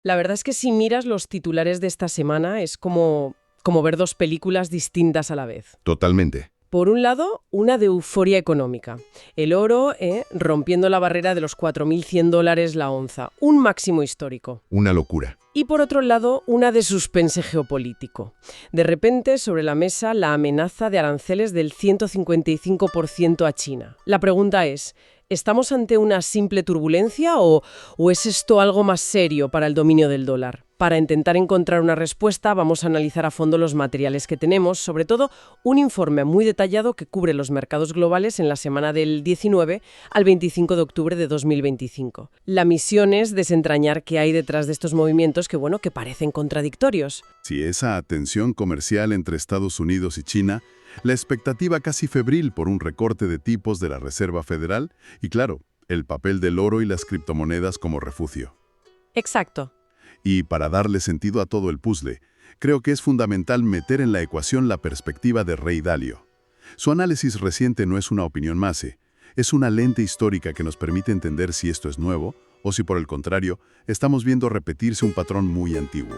La verdad es que si miras los titulares de esta semana es como ver dos películas distintas a la vez. Totalmente. Por un lado, una de euforia económica. El oro rompiendo la barrera de los $4.100 la onza, un máximo histórico. Una locura. Y por otro lado, una de suspense geopolítico. De repente, sobre la mesa, la amenaza de aranceles del 155% a China. La pregunta es, ¿estamos ante una simple turbulencia o es esto algo más serio para el dominio del dólar? Para intentar encontrar una respuesta, vamos a analizar a fondo los materiales que tenemos, sobre todo un informe muy detallado que cubre los mercados globales en la semana del 19 al 25 de octubre de 2025. La misión es desentrañar qué hay detrás de estos movimientos que parecen contradictorios. Si esa tensión comercial entre Estados Unidos y China, la expectativa casi febril por un recorte de tipos de la Reserva Federal y, claro, el papel del oro y las criptomonedas como refugio. Exacto. Y para darle sentido a todo el puzzle, creo que es fundamental meter en la ecuación la perspectiva de Ray Dalio. Su análisis reciente no es una opinión más, es una lente histórica que nos permite entender si esto es nuevo o si, por el contrario, estamos viendo repetirse un patrón muy antiguo.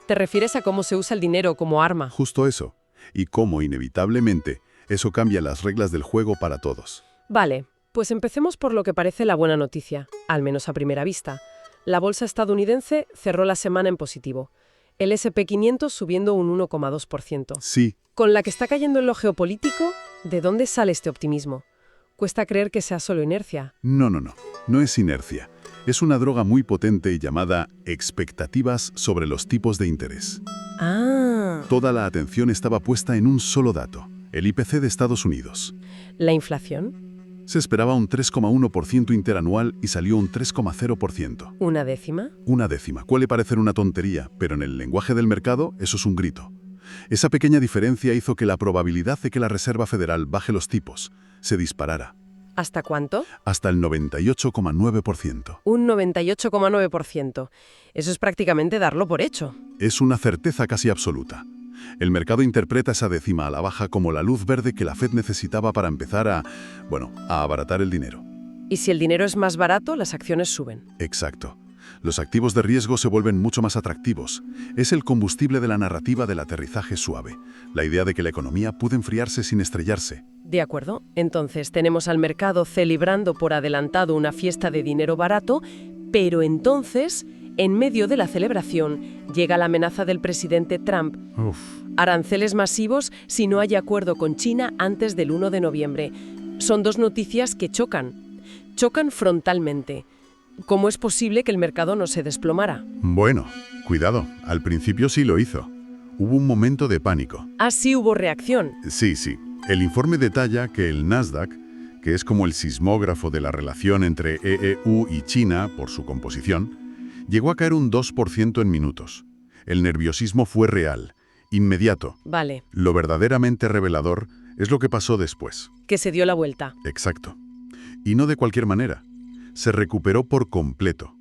¿Te refieres a cómo se usa el dinero como arma? Justo eso, y cómo, inevitablemente, eso cambia las reglas del juego para todos. Vale, pues empecemos por lo que parece la buena noticia, al menos a primera vista. La bolsa estadounidense cerró la semana en positivo. El S&P 500 subiendo un 1,2%. Sí. Con la que está cayendo en lo geopolítico, ¿de dónde sale este optimismo? Cuesta creer que sea solo inercia. No es inercia. Es una droga muy potente llamada expectativas sobre los tipos de interés. Ah. Toda la atención estaba puesta en un solo dato, el IPC de Estados Unidos. ¿La inflación? Se esperaba un 3,1% interanual y salió un 3,0%. ¿Una décima? Una décima. Puede parecer una tontería, pero en el lenguaje del mercado eso es un grito. Esa pequeña diferencia hizo que la probabilidad de que la Reserva Federal baje los tipos se disparara. ¿Hasta cuánto? Hasta el 98,9%. Un 98,9%. Eso es prácticamente darlo por hecho. Es una certeza casi absoluta. El mercado interpreta esa décima a la baja como la luz verde que la Fed necesitaba para empezar a abaratar el dinero. Y si el dinero es más barato, las acciones suben. Exacto. Los activos de riesgo se vuelven mucho más atractivos. Es el combustible de la narrativa del aterrizaje suave. La idea de que la economía puede enfriarse sin estrellarse. De acuerdo. Entonces tenemos al mercado celebrando por adelantado una fiesta de dinero barato, pero entonces, en medio de la celebración, llega la amenaza del presidente Trump. Aranceles masivos si no hay acuerdo con China antes del 1 de noviembre. Son dos noticias que chocan. Chocan frontalmente. ¿Cómo es posible que el mercado no se desplomara? Bueno, cuidado. Al principio sí lo hizo. Hubo un momento de pánico. Ah, sí hubo reacción. Sí. El informe detalla que el Nasdaq, que es como el sismógrafo de la relación entre EU y China por su composición, llegó a caer un 2% en minutos. El nerviosismo fue real, inmediato. Vale. Lo verdaderamente revelador es lo que pasó después. Que se dio la vuelta. Exacto. Y no de cualquier manera. Se recuperó por completo.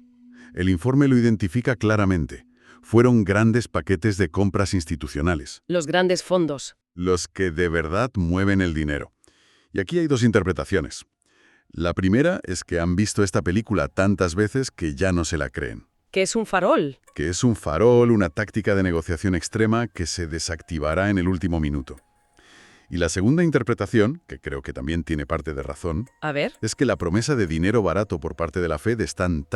El informe lo identifica claramente. Fueron grandes paquetes de compras institucionales. Los grandes fondos. Los que de verdad mueven el dinero. Y aquí hay dos interpretaciones. La primera es que han visto esta película tantas veces que ya no se la creen. Que es un farol. Que es un farol, una táctica de negociación extrema que se desactivará en el último minuto. Y la segunda interpretación, que creo que también tiene parte de razón, A ver. es que la promesa de dinero barato por parte de la Fed es tan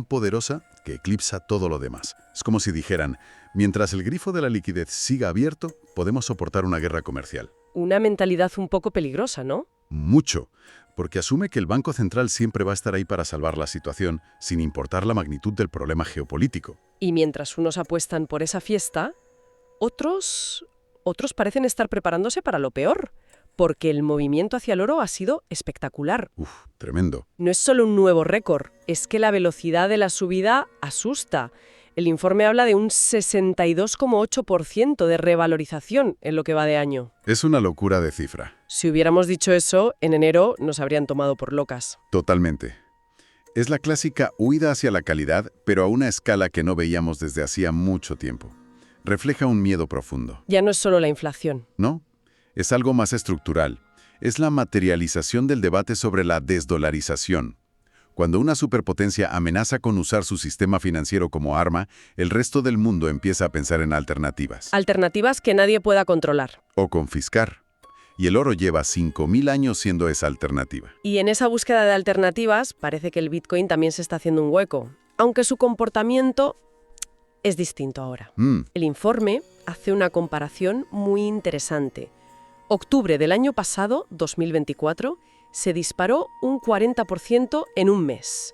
poderosa que eclipsa todo lo demás. Es como si dijeran, mientras el grifo de la liquidez siga abierto, podemos soportar una guerra comercial. Una mentalidad un poco peligrosa, ¿no? Mucho, porque asume que el Banco Central siempre va a estar ahí para salvar la situación, sin importar la magnitud del problema geopolítico. Y mientras unos apuestan por esa fiesta, otros parecen estar preparándose para lo peor, porque el movimiento hacia el oro ha sido espectacular. Tremendo. No es solo un nuevo récord, es que la velocidad de la subida asusta. El informe habla de un 62,8% de revalorización en lo que va de año. Es una locura de cifra. Si hubiéramos dicho eso, en enero nos habrían tomado por locas. Totalmente. Es la clásica huida hacia la calidad, pero a una escala que no veíamos desde hacía mucho tiempo. Refleja un miedo profundo. Ya no es solo la inflación. ¿No? Es algo más estructural. Es la materialización del debate sobre la desdolarización. Cuando una superpotencia amenaza con usar su sistema financiero como arma, el resto del mundo empieza a pensar en alternativas. Alternativas que nadie pueda controlar. O confiscar. Y el oro lleva 5.000 años siendo esa alternativa. Y en esa búsqueda de alternativas parece que el Bitcoin también se está haciendo un hueco, aunque su comportamiento es distinto ahora. El informe hace una comparación muy interesante. Octubre del año pasado, 2024, se disparó un 40% en un mes.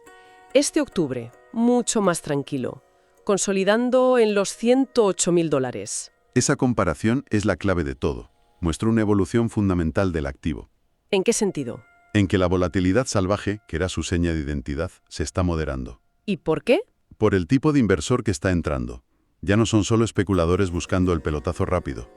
Este octubre, mucho más tranquilo, consolidando en los $108.000. Esa comparación es la clave de todo. Muestra una evolución fundamental del activo. ¿En qué sentido? En que la volatilidad salvaje, que era su seña de identidad, se está moderando. ¿Y por qué? Por el tipo de inversor que está entrando. Ya no son solo especuladores buscando el pelotazo rápido.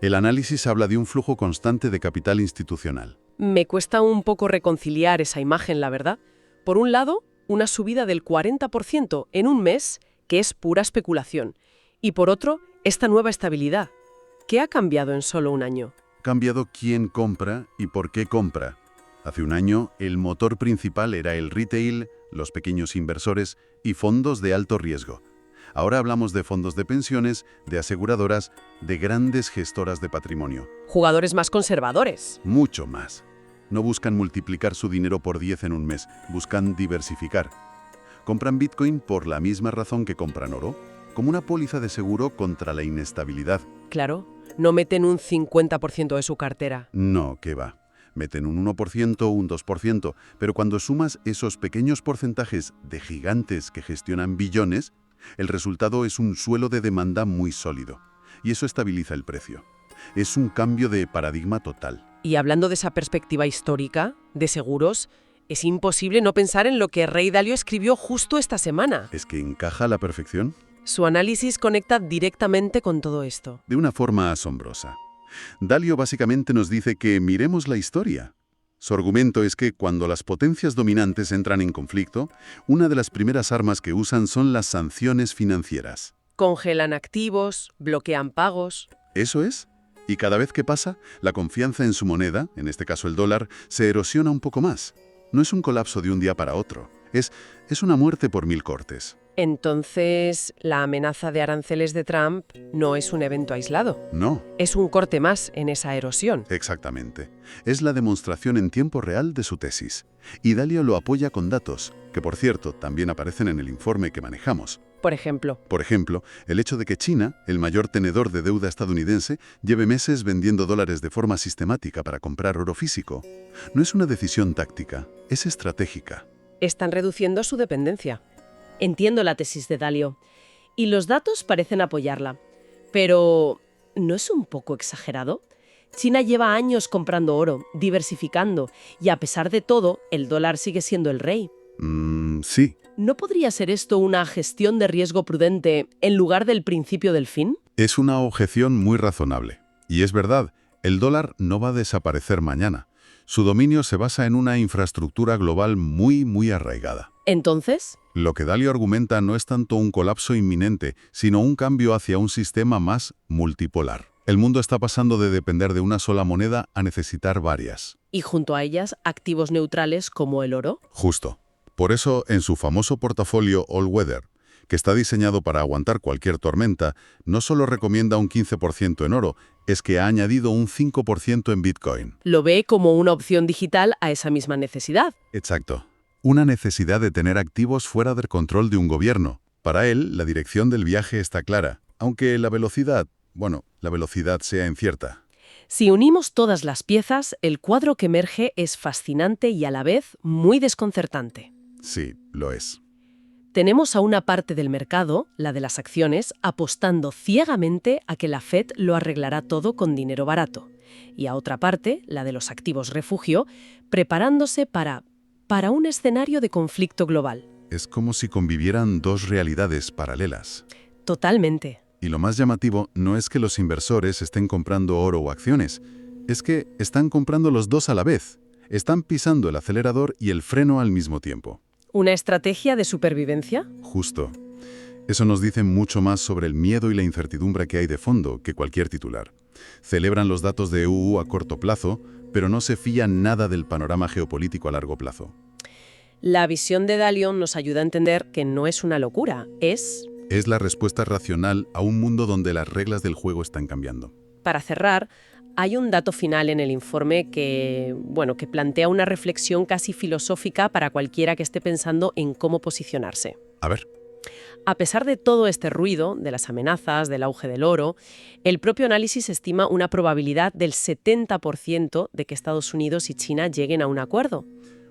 El análisis habla de un flujo constante de capital institucional. Me cuesta un poco reconciliar esa imagen, la verdad. Por un lado, una subida del 40% en un mes, que es pura especulación. Y por otro, esta nueva estabilidad. ¿Qué ha cambiado en solo un año? Ha cambiado quién compra y por qué compra. Hace un año, el motor principal era el retail, los pequeños inversores y fondos de alto riesgo. Ahora hablamos de fondos de pensiones, de aseguradoras, de grandes gestoras de patrimonio. Jugadores más conservadores. Mucho más. No buscan multiplicar su dinero por 10 en un mes, buscan diversificar. Compran Bitcoin por la misma razón que compran oro, como una póliza de seguro contra la inestabilidad. Claro, no meten un 50% de su cartera. No, ¿qué va? Meten un 1%, un 2%, pero cuando sumas esos pequeños porcentajes de gigantes que gestionan billones, el resultado es un suelo de demanda muy sólido. Y eso estabiliza el precio. Es un cambio de paradigma total. Y hablando de esa perspectiva histórica, de seguros, es imposible no pensar en lo que Ray Dalio escribió justo esta semana. ¿Es que encaja a la perfección? Su análisis conecta directamente con todo esto. De una forma asombrosa. Dalio básicamente nos dice que miremos la historia. Su argumento es que cuando las potencias dominantes entran en conflicto, una de las primeras armas que usan son las sanciones financieras. Congelan activos, bloquean pagos. ¿Eso es? Y cada vez que pasa, la confianza en su moneda, en este caso el dólar, se erosiona un poco más. No es un colapso de un día para otro. Es una muerte por 1000 cortes. Entonces, la amenaza de aranceles de Trump no es un evento aislado. No. Es un corte más en esa erosión. Exactamente. Es la demostración en tiempo real de su tesis. Y Dalio lo apoya con datos, que por cierto también aparecen en el informe que manejamos. Por ejemplo, el hecho de que China, el mayor tenedor de deuda estadounidense, lleve meses vendiendo dólares de forma sistemática para comprar oro físico. No es una decisión táctica, es estratégica. están reduciendo su dependencia. Entiendo la tesis de Dalio, y los datos parecen apoyarla. Pero, ¿no es un poco exagerado? China lleva años comprando oro, diversificando, y a pesar de todo, el dólar sigue siendo el rey. Sí. ¿No podría ser esto una gestión de riesgo prudente en lugar del principio del fin? Es una objeción muy razonable. Y es verdad, el dólar no va a desaparecer mañana. Su dominio se basa en una infraestructura global muy arraigada. Entonces, Lo que Dalio argumenta no es tanto un colapso inminente, sino un cambio hacia un sistema más multipolar. El mundo está pasando de depender de una sola moneda a necesitar varias. y junto a ellas, activos neutrales como el oro. Justo. Por eso, en su famoso portafolio All Weather, que está diseñado para aguantar cualquier tormenta, no solo recomienda un 15% en oro, es que ha añadido un 5% en Bitcoin. Lo ve como una opción digital a esa misma necesidad. Exacto. Una necesidad de tener activos fuera del control de un gobierno. Para él, la dirección del viaje está clara, aunque la velocidad sea incierta. Si unimos todas las piezas, el cuadro que emerge es fascinante y a la vez muy desconcertante. Sí, lo es. Tenemos a una parte del mercado, la de las acciones, apostando ciegamente a que la Fed lo arreglará todo con dinero barato. Y a otra parte, la de los activos refugio, preparándose para un escenario de conflicto global. Es como si convivieran dos realidades paralelas. Totalmente. Y lo más llamativo no es que los inversores estén comprando oro o acciones, es que están comprando los dos a la vez. Están pisando el acelerador y el freno al mismo tiempo. ¿Una estrategia de supervivencia? Justo. Eso nos dice mucho más sobre el miedo y la incertidumbre que hay de fondo que cualquier titular. Celebran los datos de EU a corto plazo, pero no se fían nada del panorama geopolítico a largo plazo. La visión de Dalio nos ayuda a entender que no es una locura, es... Es la respuesta racional a un mundo donde las reglas del juego están cambiando. Para cerrar, hay un dato final en el informe que plantea una reflexión casi filosófica para cualquiera que esté pensando en cómo posicionarse. A ver. A pesar de todo este ruido, de las amenazas, del auge del oro, el propio análisis estima una probabilidad del 70% de que Estados Unidos y China lleguen a un acuerdo.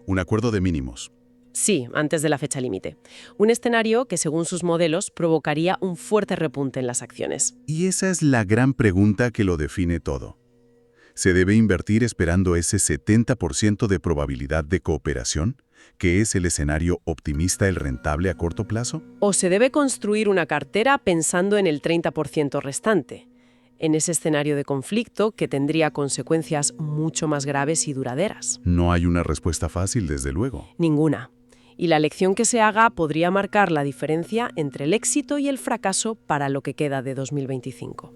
Un acuerdo de mínimos. Sí, antes de la fecha límite. Un escenario que, según sus modelos, provocaría un fuerte repunte en las acciones. Y esa es la gran pregunta que lo define todo. ¿Se debe invertir esperando ese 70% de probabilidad de cooperación, que es el escenario optimista, el rentable a corto plazo? ¿O se debe construir una cartera pensando en el 30% restante, en ese escenario de conflicto que tendría consecuencias mucho más graves y duraderas? No hay una respuesta fácil, desde luego. Ninguna. Y la elección que se haga podría marcar la diferencia entre el éxito y el fracaso para lo que queda de 2025.